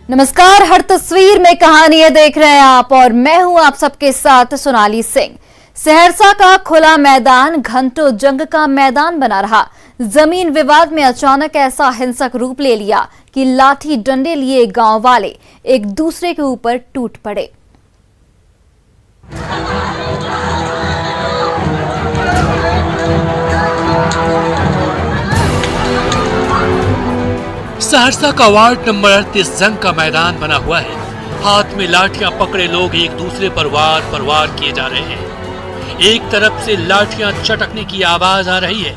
नमस्कार, हर तस्वीर में कहानियां देख रहे हैं आप और मैं हूं आप सबके साथ सोनाली सिंह। सहरसा का खुला मैदान घंटों जंग का मैदान बना रहा। जमीन विवाद में अचानक ऐसा हिंसक रूप ले लिया कि लाठी डंडे लिए गांव वाले एक दूसरे के ऊपर टूट पड़े। सहरसा का वार्ड नंबर 38 जंग का मैदान बना हुआ है। हाथ में लाठियां पकड़े लोग एक दूसरे पर वार किए जा रहे हैं। एक तरफ से लाठियां चटकने की आवाज आ रही है।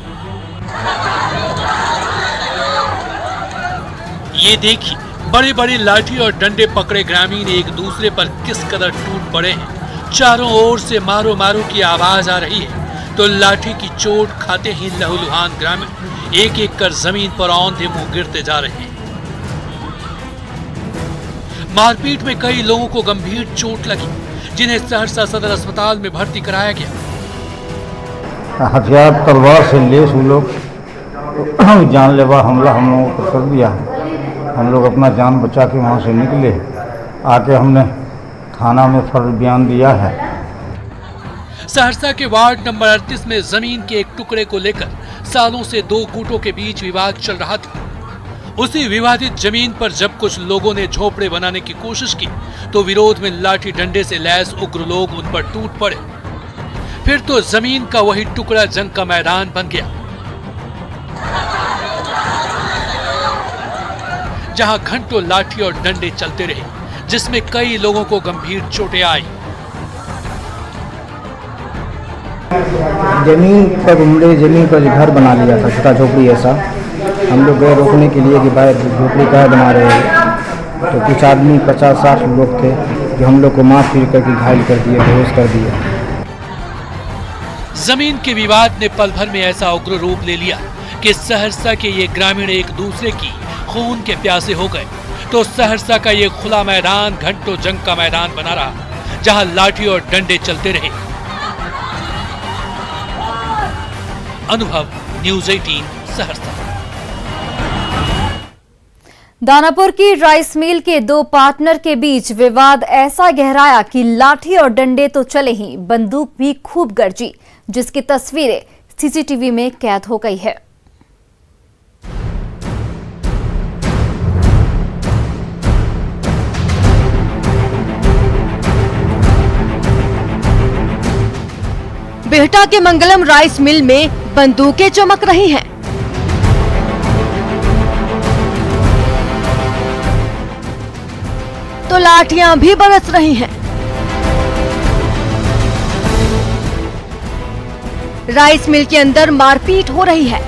ये देखिए, बड़ी बड़ी लाठी और डंडे पकड़े ग्रामीण एक दूसरे पर किस कदर टूट पड़े हैं। चारों ओर से मारो मारो की आवाज आ रही है तो लाठी की चोट खाते ही लहूलुहान ग्रामीण एक एक कर जमीन पर औंधे मुंह गिरते जा रहे हैं। मारपीट में कई लोगों को गंभीर चोट लगी, जिन्हें सहरसा सदर अस्पताल में भर्ती कराया गया। हथियार तलवार से लेस वो लोग जानलेवा हमला हम लोगों पर कर दिया। हम लोग अपना जान बचा के वहाँ से निकले, आके हमने थाना में फर्ज बयान दिया है। सहरसा के वार्ड नंबर 38 में जमीन के एक टुकड़े को लेकर सालों से दो गुटों के बीच विवाद चल रहा था। उसी विवादित जमीन पर जब कुछ लोगों ने झोपड़े बनाने की कोशिश की तो विरोध में लाठी डंडे से लैस उग्र लोग उन पर टूट पड़े। फिर तो जमीन का वही टुकड़ा जंग का मैदान बन गया, जहां घंटों लाठी और डंडे चलते रहे, जिसमें कई लोगों को गंभीर चोटें आई। जमीन पर घर बना लिया था, छोटा झोपड़ी ऐसा। हम लोग गए रोकने के लिए कि भाई झोपड़ी कहाँ बना रहे हैं, तो कुछ आदमी 50-60 लोग थे जो हम लोग को मार पीट करके घायल कर दिए, बेहोश कर दिए। जमीन के विवाद ने पल भर में ऐसा उग्र रूप ले लिया कि सहरसा के ये ग्रामीण एक दूसरे की खून के प्यासे हो गए। तो सहरसा का ये खुला मैदान घंटों जंग का मैदान बना रहा, जहां लाठी और डंडे चलते रहे। अनुभव, न्यूज़ 18 सहरसा। दानापुर की राइस मिल के दो पार्टनर के बीच विवाद ऐसा गहराया कि लाठी और डंडे तो चले ही, बंदूक भी खूब गरजी, जिसकी तस्वीरें सीसीटीवी में कैद हो गई है। बिहटा के मंगलम राइस मिल में बंदूकें चमक रही हैं। तो लाठियां भी बरस रही हैं। राइस मिल के अंदर मारपीट हो रही है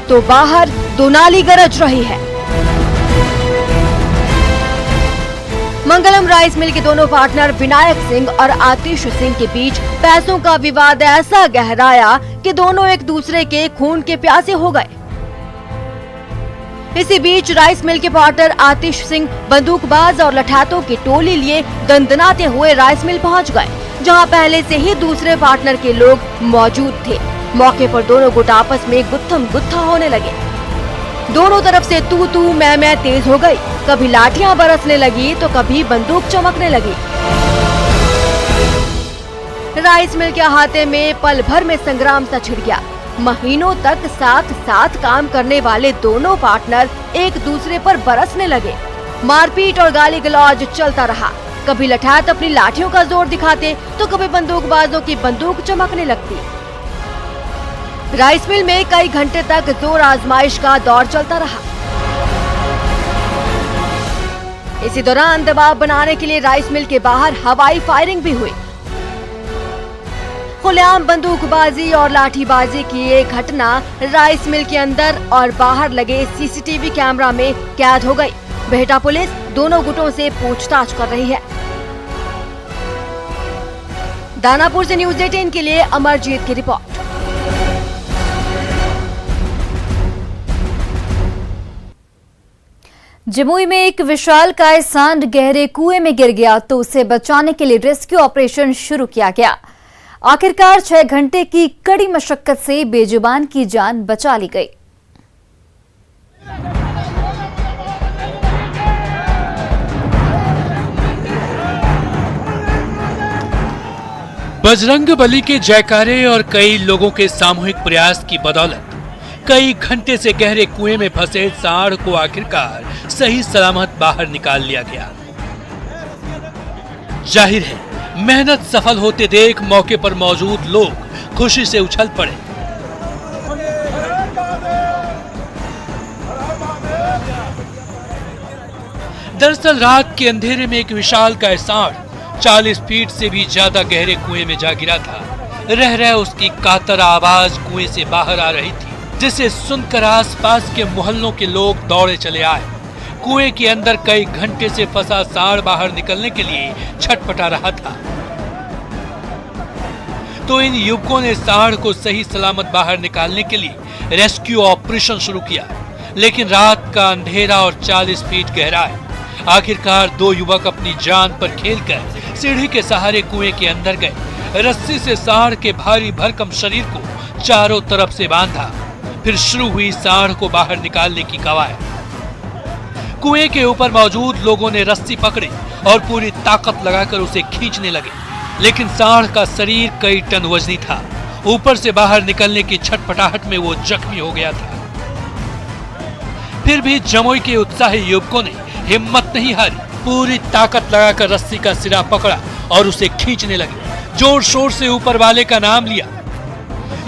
तो बाहर दो नाली गरज रही है। मंगलम राइस मिल के दोनों पार्टनर विनायक सिंह और आतिश सिंह के बीच पैसों का विवाद ऐसा गहराया कि दोनों एक दूसरे के खून के प्यासे हो गए। इसी बीच राइस मिल के पार्टनर आतिश सिंह बंदूकबाज और लठैतों की टोली लिए दंदनाते हुए राइस मिल पहुंच गए, जहां पहले से ही दूसरे पार्टनर के लोग मौजूद थे। मौके पर दोनों गुट आपस में गुत्थम गुत्था होने लगे। दोनों तरफ से तू तू मैं तेज हो गई। कभी लाठियां बरसने लगी तो कभी बंदूक चमकने लगी। राइस मिल के अहाते में पल भर में संग्राम सा छिड़ गया। महीनों तक साथ साथ काम करने वाले दोनों पार्टनर एक दूसरे पर बरसने लगे। मारपीट और गाली गलौज चलता रहा। कभी लठैत अपनी लाठियों का जोर दिखाते तो कभी बंदूकबाजों की बंदूक चमकने लगती। राइस मिल में कई घंटे तक जोर आजमाइश का दौर चलता रहा। इसी दौरान दबाव बनाने के लिए राइस मिल के बाहर हवाई फायरिंग भी हुई। खुलेआम बंदूकबाजी और लाठीबाजी की ये घटना राइस मिल के अंदर और बाहर लगे सीसीटीवी कैमरा में कैद हो गई। बिहटा पुलिस दोनों गुटों से पूछताछ कर रही है। दानापुर से न्यूज़ 18 के लिए अमरजीत की रिपोर्ट। जमुई में एक विशालकाय सांड गहरे कुएं में गिर गया तो उसे बचाने के लिए रेस्क्यू ऑपरेशन शुरू किया गया। आखिरकार 6 घंटे की कड़ी मशक्कत से बेजुबान की जान बचा ली गई। बजरंगबली के जयकारे और कई लोगों के सामूहिक प्रयास की बदौलत कई घंटे से गहरे कुएं में फंसे सांड को आखिरकार सही सलामत बाहर निकाल लिया गया। जाहिर है मेहनत सफल होते देख मौके पर मौजूद लोग खुशी से उछल पड़े। दरअसल रात के अंधेरे में एक विशालकाय सांड 40 फीट से भी ज्यादा गहरे कुएं में जा गिरा था। रह उसकी कातर आवाज कुएं से बाहर आ रही थी, जिसे सुनकर आसपास के मोहल्लों के लोग दौड़े चले आए। कुएं के अंदर कई घंटे से फंसा सांड बाहर निकलने के लिए छटपटा रहा था, तो इन युवकों ने सांड को सही सलामत बाहर निकालने के लिए रेस्क्यू ऑपरेशन शुरू किया। लेकिन रात का अंधेरा और 40 फीट गहराई, आखिरकार दो युवक अपनी जान पर खेलकर सीढ़ी के सहारे कुएं के अंदर गए। रस्सी से सांड के भारी भरकम शरीर को चारों तरफ से बांधा। फिर शुरू हुई सांड को बाहर निकालने की कवायद। कुएं के ऊपर मौजूद लोगों ने रस्सी पकड़ी और पूरी ताकत लगाकर उसे खींचने लगे, लेकिन सांड का शरीर कई टन वजनी था। ऊपर से बाहर निकलने की छटपटाहट में वो जख्मी हो गया था। फिर भी जमुई के उत्साही युवकों ने हिम्मत नहीं हारी, पूरी ताकत लगाकर रस्सी का सिरा पकड़ा और उसे खींचने लगे। जोर शोर से ऊपर वाले का नाम लिया।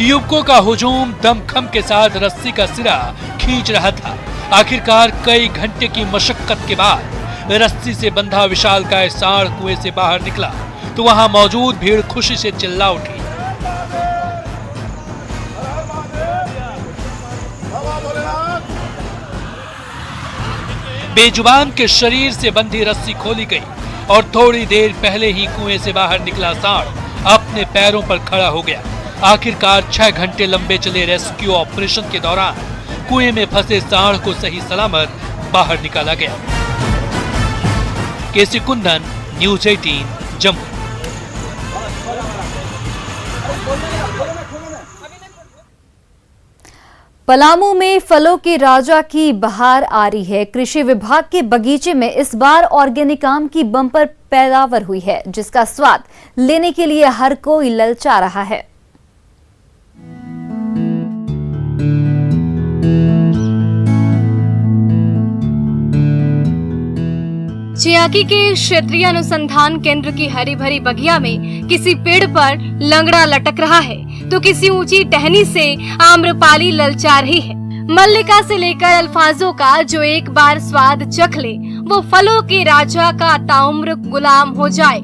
युवकों का हुजूम दमखम के साथ रस्सी का सिरा खींच रहा था। आखिरकार कई घंटे की मशक्कत के बाद रस्सी से बंधा विशालकाय सांड कुएं से बाहर निकला, तो वहां मौजूद भीड़ खुशी से चिल्ला उठी। बेजुबान के शरीर से बंधी रस्सी खोली गई और थोड़ी देर पहले ही कुएं से बाहर निकला सांड अपने पैरों पर खड़ा हो गया। आखिरकार 6 घंटे लंबे चले रेस्क्यू ऑपरेशन के दौरान कुएं में फंसे सांड को सही सलामत बाहर निकाला गया। केसी कुंदन, न्यूज़ 18, जम्मू। पलामू में फलों के राजा की बहार आ रही है। कृषि विभाग के बगीचे में इस बार ऑर्गेनिक आम की बम्पर पैदावार हुई है, जिसका स्वाद लेने के लिए हर कोई ललचा रहा है। चियाकी के क्षेत्रीय अनुसंधान केंद्र की हरी भरी बगिया में किसी पेड़ पर लंगड़ा लटक रहा है, तो किसी ऊंची टहनी से आम्रपाली ललचा रही है। मल्लिका से लेकर अल्फाजों का जो एक बार स्वाद चख ले, वो फलों के राजा का ताउम्र गुलाम हो जाए।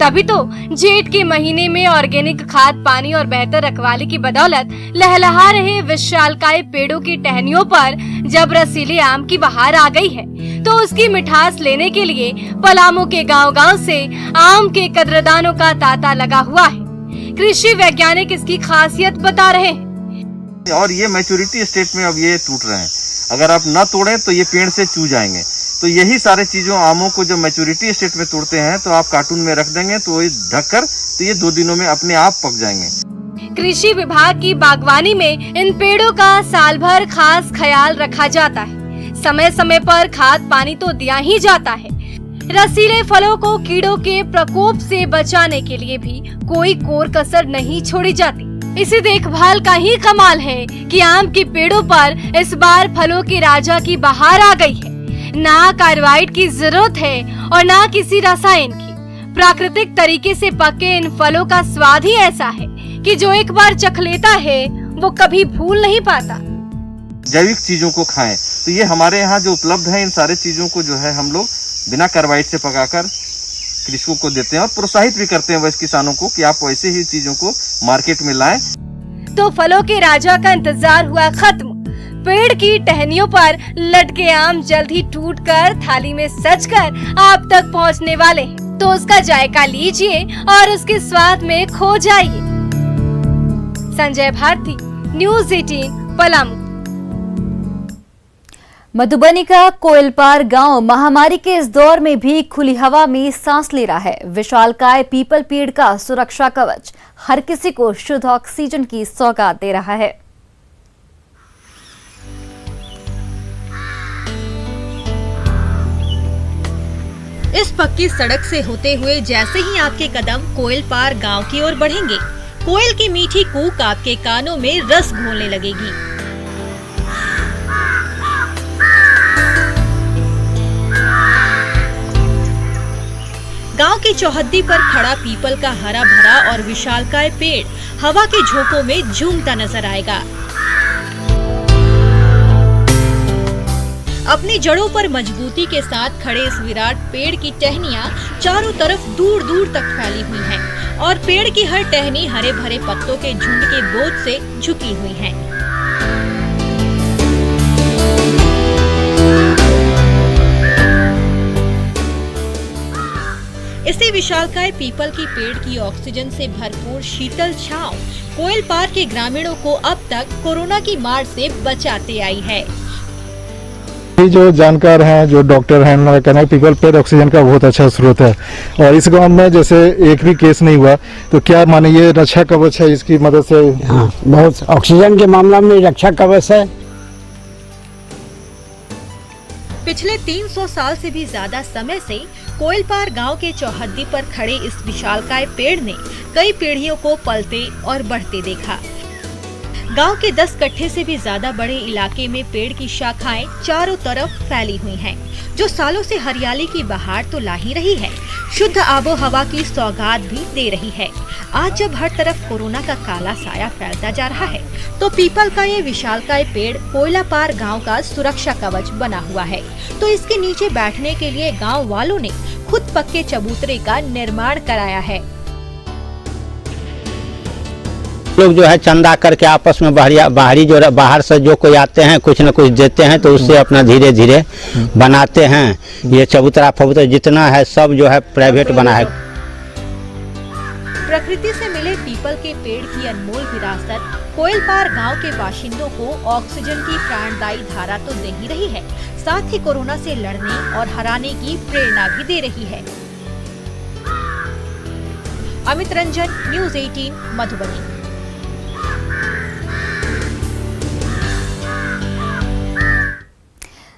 तभी तो जेठ के महीने में ऑर्गेनिक खाद पानी और बेहतर रखवाली की बदौलत लहलहा रहे विशालकाय पेड़ों की टहनियों पर जब रसीले आम की बहार आ गई है, तो उसकी मिठास लेने के लिए पलामू के गांव-गांव से आम के कदरदानों का तांता लगा हुआ है। कृषि वैज्ञानिक इसकी खासियत बता रहे हैं। और ये मैच्योरिटी स्टेट में अब ये टूट रहे हैं। अगर आप न तोड़ें तो ये पेड़ से चू जाएंगे। तो यही सारे चीजों आमों को जब मैच्योरिटी स्टेट में तोड़ते हैं तो आप कार्टून में रख देंगे तो ये ढककर तो ये 2 दिनों में अपने आप पक जाएंगे। कृषि विभाग की बागवानी में इन पेड़ों का साल भर खास ख्याल रखा जाता है। समय समय पर खाद पानी तो दिया ही जाता है। रसीले फलों को कीड़ों के प्रकोप से बचाने के लिए भी कोई कोर कसर नहीं छोड़ी जाती। इसी देखभाल का ही कमाल है कि आम के पेड़ों पर इस बार फलों के राजा की बहार आ गई है। ना कार्बाइड की जरूरत है और ना किसी रसायन की। प्राकृतिक तरीके से पके इन फलों का स्वाद ही ऐसा है कि जो एक बार चख लेता है वो कभी भूल नहीं पाता। जैविक चीजों को खाएं, तो ये हमारे यहाँ जो उपलब्ध है इन सारे चीजों को जो है हम लोग बिना कार्बाइड से पकाकर कृषकों को देते हैं और प्रोत्साहित भी करते हैं वैसे किसानों को कि आप वैसे ही चीजों को मार्केट में लाएं। तो फलों के राजा का इंतजार हुआ खत्म। पेड़ की टहनियों पर लटके आम जल्द ही टूटकर थाली में सजकर आप तक पहुंचने वाले हैं। तो उसका जायका लीजिए और उसके स्वाद में खो जाइए। संजय भारती, न्यूज़ 18, पलामू। मधुबनी का कोयलपार गांव महामारी के इस दौर में भी खुली हवा में सांस ले रहा है। विशालकाय पीपल पेड़ का सुरक्षा कवच हर किसी को शुद्ध ऑक्सीजन की सौगात दे रहा है। इस पक्की सड़क से होते हुए जैसे ही आपके कदम कोयल पार गांव की ओर बढ़ेंगे, कोयल की मीठी कूक आपके कानों में रस घोलने लगेगी। गांव की चौहद्दी पर खड़ा पीपल का हरा भरा और विशालकाय पेड़ हवा के झोंकों में झूमता नजर आएगा। अपनी जड़ों पर मजबूती के साथ खड़े इस विराट पेड़ की टहनियाँ चारों तरफ दूर दूर तक फैली हुई हैं और पेड़ की हर टहनी हरे भरे पत्तों के झुंड के बोझ से झुकी हुई है। इसी विशालकाय पीपल की पेड़ की ऑक्सीजन से भरपूर शीतल छांव कोयल पार के ग्रामीणों को अब तक कोरोना की मार से बचाते आई है। जो जानकार हैं, जो डॉक्टर हैं, उन्होंने कहना है पीपल पेड़ ऑक्सीजन का बहुत अच्छा स्रोत है और इस गांव में जैसे एक भी केस नहीं हुआ तो क्या माने ये रक्षा कवच है, इसकी मदद से हाँ, बहुत ऑक्सीजन के मामला में रक्षा कवच है। पिछले 300 साल से भी ज्यादा समय से कोयलपार गांव के चौहद्दी पर खड़े इस विशालकाय पेड़ ने कई पीढ़ियों को पलते और बढ़ते देखा। गांव के 10 कट्ठे से भी ज्यादा बड़े इलाके में पेड़ की शाखाएं चारों तरफ फैली हुई हैं, जो सालों से हरियाली की बहार तो ला ही रही है, शुद्ध आबो हवा की सौगात भी दे रही है। आज जब हर तरफ कोरोना का काला साया फैलता जा रहा है, तो पीपल का ये विशालकाय पेड़ कोयलापार गांव का सुरक्षा कवच बना हुआ है। तो इसके नीचे बैठने के लिए गाँव वालों ने खुद पक्के चबूतरे का निर्माण कराया है। लोग जो है चंदा करके आपस में बाहरी जो बाहर से जो कोई आते हैं कुछ न कुछ देते हैं, तो उससे अपना धीरे धीरे बनाते हैं। ये चबूतरा फबूतरा जितना है सब जो है प्राइवेट बना है। प्रकृति से मिले पीपल के पेड़ की अनमोल विरासत कोयलपार गांव के बाशिंदों को ऑक्सीजन की प्राणदायी धारा तो दे ही रही है, साथ ही कोरोना से लड़ने और हराने की प्रेरणा भी दे रही है। अमित रंजन, न्यूज़ 18 मधुबनी।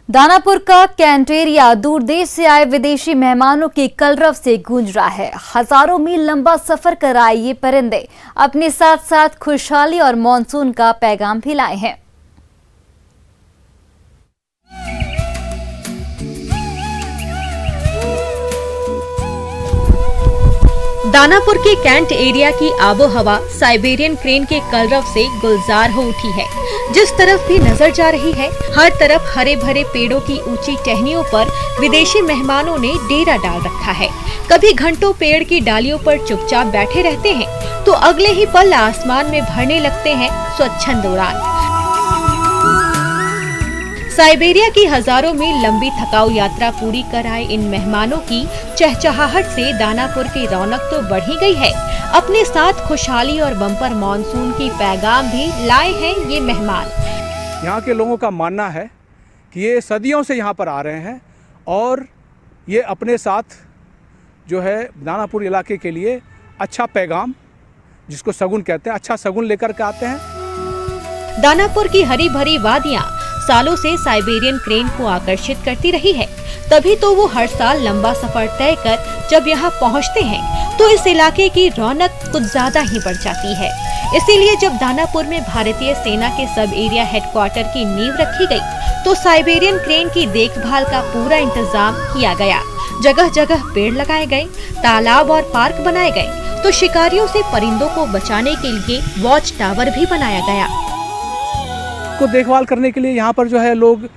दानापुर का कैंटेरिया दूर देश से आए विदेशी मेहमानों की कलरव से गूंज रहा है। हजारों मील लंबा सफर कर आए ये परिंदे अपने साथ साथ खुशहाली और मॉनसून का पैगाम भी लाए हैं। दानापुर के कैंट एरिया की आबो हवा साइबेरियन क्रेन के कलरव से गुलजार हो उठी है। जिस तरफ भी नजर जा रही है, हर तरफ हरे भरे पेड़ों की ऊंची टहनियों पर विदेशी मेहमानों ने डेरा डाल रखा है। कभी घंटों पेड़ की डालियों पर चुपचाप बैठे रहते हैं, तो अगले ही पल आसमान में भरने लगते हैं स्वच्छंद उड़ान। साइबेरिया की हजारों मील लंबी थकाऊ यात्रा पूरी कर आए इन मेहमानों की चहचहाहट से दानापुर की रौनक तो बढ़ ही गई है, अपने साथ खुशहाली और बम्पर मॉनसून की पैगाम भी लाए हैं ये मेहमान। यहाँ के लोगों का मानना है कि ये सदियों से यहाँ पर आ रहे हैं और ये अपने साथ जो है दानापुर इलाके के लिए अच्छा पैगाम, जिसको शगुन कहते हैं, अच्छा शगुन लेकर के आते हैं। दानापुर की हरी भरी वादियाँ सालों से साइबेरियन क्रेन को आकर्षित करती रही है, तभी तो वो हर साल लंबा सफर तय कर जब यहाँ पहुँचते हैं तो इस इलाके की रौनक कुछ ज्यादा ही बढ़ जाती है। इसीलिए जब दानापुर में भारतीय सेना के सब एरिया हेडक्वार्टर की नींव रखी गई, तो साइबेरियन क्रेन की देखभाल का पूरा इंतजाम किया गया। जगह जगह पेड़ लगाए गए, तालाब और पार्क बनाए गए, तो शिकारियों से परिंदों को बचाने के लिए वॉच टावर भी बनाया गया। को देखभाल करने के लिए यहाँ पर जो है लोग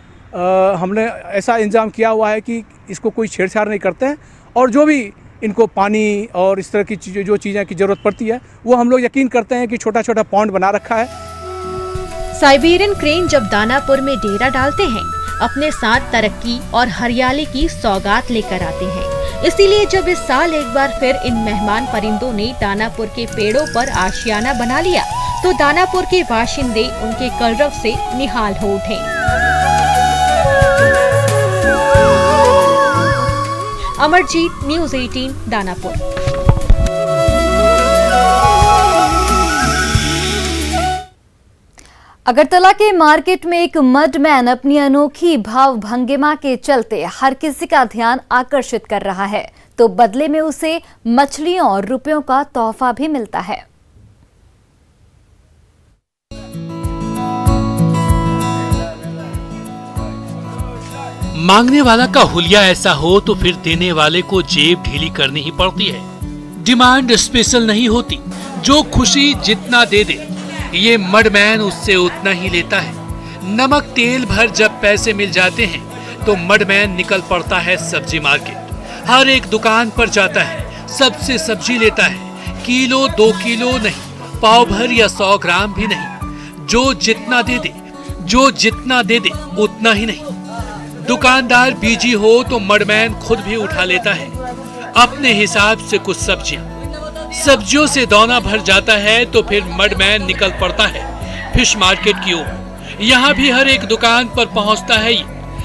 हमने ऐसा इंतजाम किया हुआ है कि इसको कोई छेड़छाड़ नहीं करते हैं, और जो भी इनको पानी और इस तरह की जो चीज़ें की ज़रूरत पड़ती है वो हम लोग यकीन करते हैं कि छोटा छोटा पॉन्ड बना रखा है। साइबेरियन क्रेन जब दानापुर में डेरा डालते हैं, अपने साथ तरक्की और हरियाली की सौगात लेकर आते हैं। इसीलिए जब इस साल एक बार फिर इन मेहमान परिंदों ने दानापुर के पेड़ों पर आशियाना बना लिया, तो दानापुर के बाशिंदे उनके कलरव से निहाल हो उठे। अमरजीत, न्यूज़ 18 दानापुर। अगरतला के मार्केट में एक मडमैन अपनी अनोखी भाव भंगिमा के चलते हर किसी का ध्यान आकर्षित कर रहा है, तो बदले में उसे मछलियों और रुपयों का तोहफा भी मिलता है। मांगने वाला का हुलिया ऐसा हो तो फिर देने वाले को जेब ढीली करनी ही पड़ती है। डिमांड स्पेशल नहीं होती, जो खुशी जितना दे दे ये मडमैन उससे उतना ही लेता है। नमक तेल भर जब पैसे मिल जाते हैं तो मडमैन निकल पड़ता है सब्जी मार्केट। हर एक दुकान पर जाता है, सबसे सब्जी लेता है, किलो 2 किलो नहीं, पाव भर या 100 ग्राम भी नहीं। जो जितना दे दे, जो जितना दे दे उतना ही नहीं। दुकानदार बीजी हो तो मडमैन खुद भी उठा लेता है अपने हिसाब से कुछ सब्जियां। सब्जियों से दौना भर जाता है तो फिर मडमैन निकल पड़ता है फिश मार्केट की ओर। यहाँ भी हर एक दुकान पर पहुँचता है ये,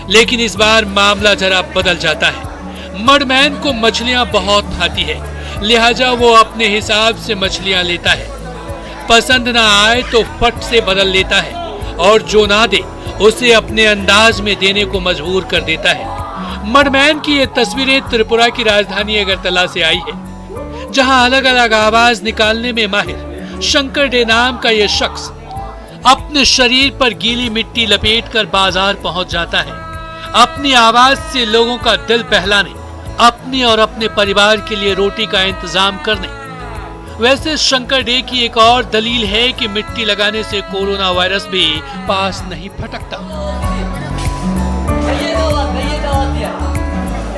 लेकिन इस बार मामला जरा बदल जाता है। मडमैन को मछलियाँ बहुत खाती है, लिहाजा वो अपने हिसाब से मछलियाँ लेता है। पसंद ना आए तो फट से बदल लेता है और जो ना दे उसे अपने अंदाज में देने को मजबूर कर देता है। मडमैन की ये तस्वीरें त्रिपुरा की राजधानी अगरतला से आई है, जहां अलग अलग आवाज निकालने में माहिर शंकर डे नाम का ये शख्स अपने शरीर पर गीली मिट्टी लपेटकर बाजार पहुंच जाता है, अपनी आवाज से लोगों का दिल बहलाने, अपने और अपने परिवार के लिए रोटी का इंतजाम करने। वैसे शंकर डे की एक और दलील है कि मिट्टी लगाने से कोरोना वायरस भी पास नहीं फटकता।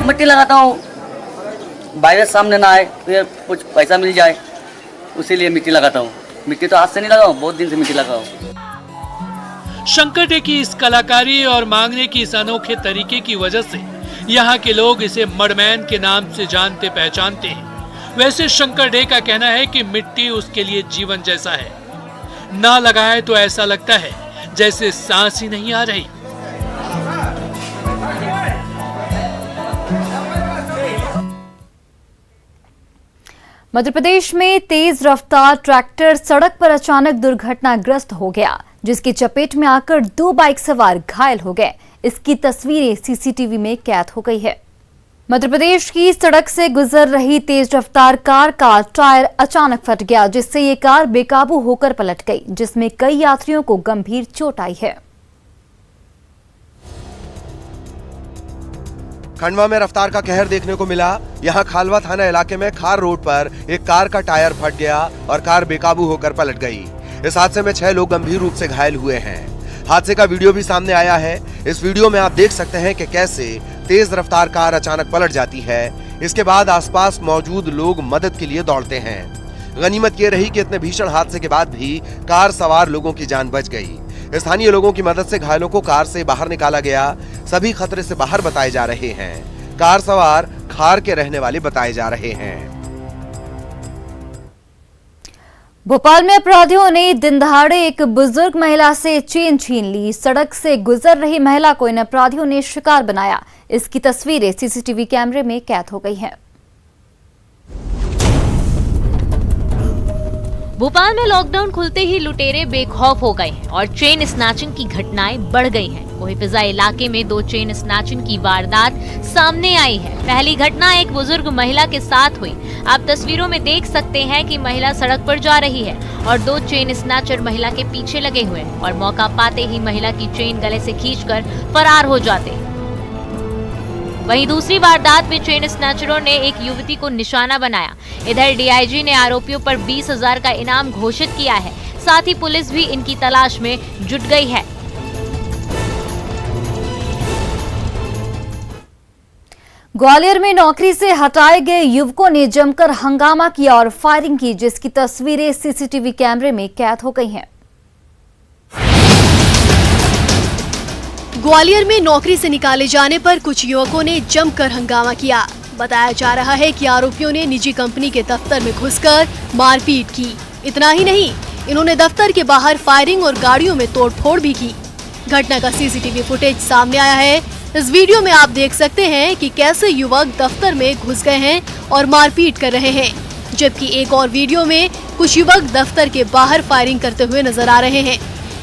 मिट्टी लगाता हूँ, वायरस सामने ना आए, फिर कुछ पैसा मिल जाए, उसीलिए मिट्टी लगाता हूँ। मिट्टी तो आज से नहीं लगाऊं, बहुत दिन से मिट्टी लगाऊं। शंकर डे की इस कलाकारी और मांगने की इस अनोखे तरीके की वजह से यहाँ के लोग इसे मडमैन के नाम से जानते पहचानते हैं। वैसे शंकर डे का कहना है कि मिट्टी उसके लिए जीवन जैसा है, ना लगाए तो ऐसा लगता है जैसे सांस ही नहीं आ रही। मध्य प्रदेश में तेज रफ्तार ट्रैक्टर सड़क पर अचानक दुर्घटनाग्रस्त हो गया, जिसकी चपेट में आकर 2 बाइक सवार घायल हो गए। इसकी तस्वीरें सीसीटीवी में कैद हो गई है। मध्य प्रदेश की सड़क से गुजर रही तेज रफ्तार कार का टायर अचानक फट गया, जिससे ये कार बेकाबू होकर पलट गई, जिसमें कई यात्रियों को गंभीर चोट आई है। खंडवा में रफ्तार का कहर देखने को मिला। यहां खालवा थाना इलाके में खार रोड पर एक कार का टायर फट गया और कार बेकाबू होकर पलट गई। इस हादसे में 6 लोग गंभीर रूप से घायल हुए हैं। हादसे का वीडियो भी सामने आया है। इस वीडियो में आप देख सकते हैं कि कैसे तेज रफ्तार कार अचानक पलट जाती है। इसके बाद आसपास मौजूद लोग मदद के लिए दौड़ते हैं। गनीमत ये रही कि इतने भीषण हादसे के बाद भी कार सवार लोगों की जान बच गई। स्थानीय लोगों की मदद से घायलों को कार से बाहर निकाला गया। सभी खतरे से बाहर बताए जा रहे हैं। कार सवार खार के रहने वाले बताए जा रहे हैं। भोपाल में अपराधियों ने दिन दहाड़े एक बुजुर्ग महिला से चेन छीन ली। सड़क से गुजर रही महिला को इन अपराधियों ने शिकार बनाया। इसकी तस्वीरें सीसीटीवी कैमरे में कैद हो गई हैं। भोपाल में लॉकडाउन खुलते ही लुटेरे बेखौफ हो गए हैं और चेन स्नैचिंग की घटनाएं बढ़ गई हैं। वहीं फिजा इलाके में 2 चेन स्नैचिंग की वारदात सामने आई है। पहली घटना एक बुजुर्ग महिला के साथ हुई। आप तस्वीरों में देख सकते हैं कि महिला सड़क पर जा रही है और 2 चेन स्नैचर महिला के पीछे लगे हुए हैं और मौका पाते ही महिला की चेन गले से खींचकर फरार हो जाते हैं। वहीं दूसरी वारदात में चेन स्नैचरों ने एक युवती को निशाना बनाया। इधर डीआईजी ने आरोपियों पर 20,000 का इनाम घोषित किया है। साथ ही पुलिस भी इनकी तलाश में जुट गई है। ग्वालियर में नौकरी से हटाए गए युवकों ने जमकर हंगामा किया और फायरिंग की, जिसकी तस्वीरें सीसीटीवी कैमरे में कैद हो गई हैं। ग्वालियर में नौकरी से निकाले जाने पर कुछ युवकों ने जमकर हंगामा किया। बताया जा रहा है कि आरोपियों ने निजी कंपनी के दफ्तर में घुसकर मारपीट की। इतना ही नहीं, इन्होंने दफ्तर के बाहर फायरिंग और गाड़ियों में तोड़फोड़ भी की। घटना का सीसीटीवी फुटेज सामने आया है। इस वीडियो में आप देख सकते हैं कि कैसे युवक दफ्तर में घुस गए हैं और मारपीट कर रहे हैं, जबकि एक और वीडियो में कुछ युवक दफ्तर के बाहर फायरिंग करते हुए नजर आ रहे हैं।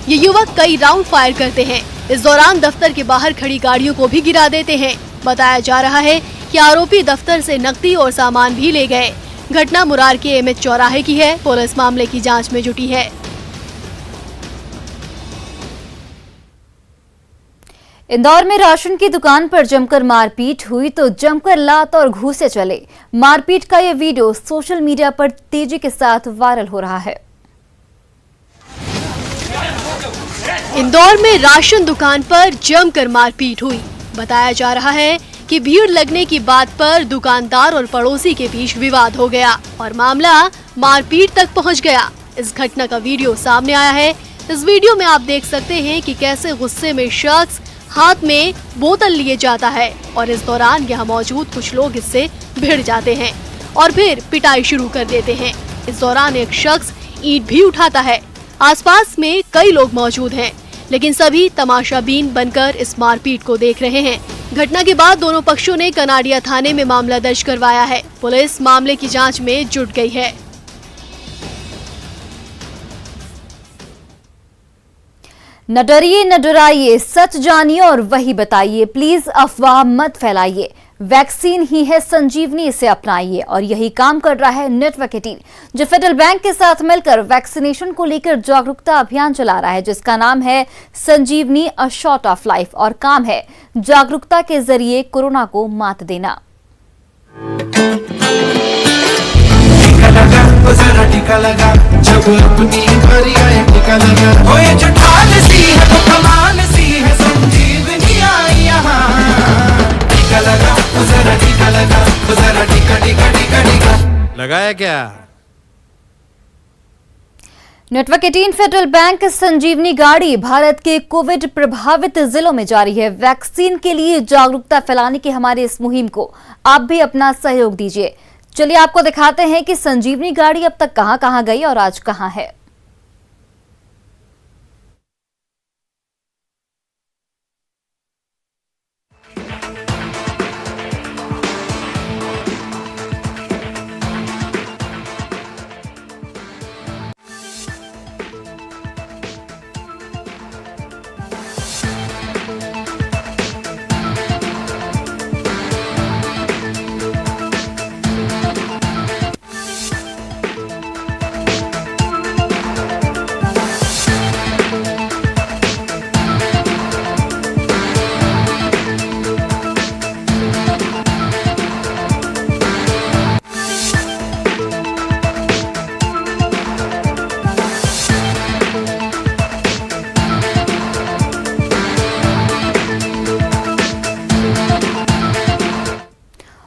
ये युवक कई राउंड फायर करते हैं। इस दौरान दफ्तर के बाहर खड़ी गाड़ियों को भी गिरा देते हैं। बताया जा रहा है कि आरोपी दफ्तर से नकदी और सामान भी ले गए। घटना मुरार के एमएच चौराहे की है। पुलिस मामले की जांच में जुटी है। इंदौर में राशन की दुकान पर जमकर मारपीट हुई तो जमकर लात और घूंसे चले। मारपीट का ये वीडियो सोशल मीडिया पर तेजी के साथ वायरल हो रहा है। इंदौर में राशन दुकान पर जमकर मारपीट हुई। बताया जा रहा है कि भीड़ लगने की बात पर दुकानदार और पड़ोसी के बीच विवाद हो गया और मामला मारपीट तक पहुंच गया। इस घटना का वीडियो सामने आया है। इस वीडियो में आप देख सकते हैं कि कैसे गुस्से में शख्स हाथ में बोतल लिए जाता है और इस दौरान यहाँ मौजूद कुछ लोग इससे भिड़ जाते हैं और फिर पिटाई शुरू कर देते हैं। इस दौरान एक शख्स ईंट भी उठाता है। आसपास में कई लोग मौजूद हैं, लेकिन सभी तमाशाबीन बनकर इस मारपीट को देख रहे हैं। घटना के बाद दोनों पक्षों ने कनाडिया थाने में मामला दर्ज करवाया है। पुलिस मामले की जांच में जुट गई है। न डरिए न डराइए, सच जानिए और वही बताइए। प्लीज अफवाह मत फैलाइए। वैक्सीन ही है संजीवनी, इसे अपनाइए। और यही काम कर रहा है नेटवर्क 18, जो फेडरल बैंक के साथ मिलकर वैक्सीनेशन को लेकर जागरूकता अभियान चला रहा है, जिसका नाम है संजीवनी अ शॉट ऑफ लाइफ। और काम है जागरूकता के जरिए कोरोना को मात देना। टीका लगा जब अपनी बारी आए, टीका लगा ओ ये जो ढाल सी है तो कमाल सी है, संजीवनी आई यहाँ। टीका लगा ओ जरा टीका लगा ओ जरा टीका टीका टीका टीका लगाया क्या? नेटवर्क 18 फेडरल बैंक संजीवनी गाड़ी भारत के कोविड प्रभावित जिलों में जारी है। वैक्सीन के लिए जागरूकता फैलाने की हमारी इस मुहिम को आप भी अपना सहयोग दीजिए। चलिए आपको दिखाते हैं कि संजीवनी गाड़ी अब तक कहां-कहां गई और आज कहां है।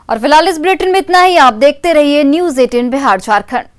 और फिलहाल इस बुलेटिन में इतना ही। आप देखते रहिए न्यूज़ 18 बिहार झारखंड।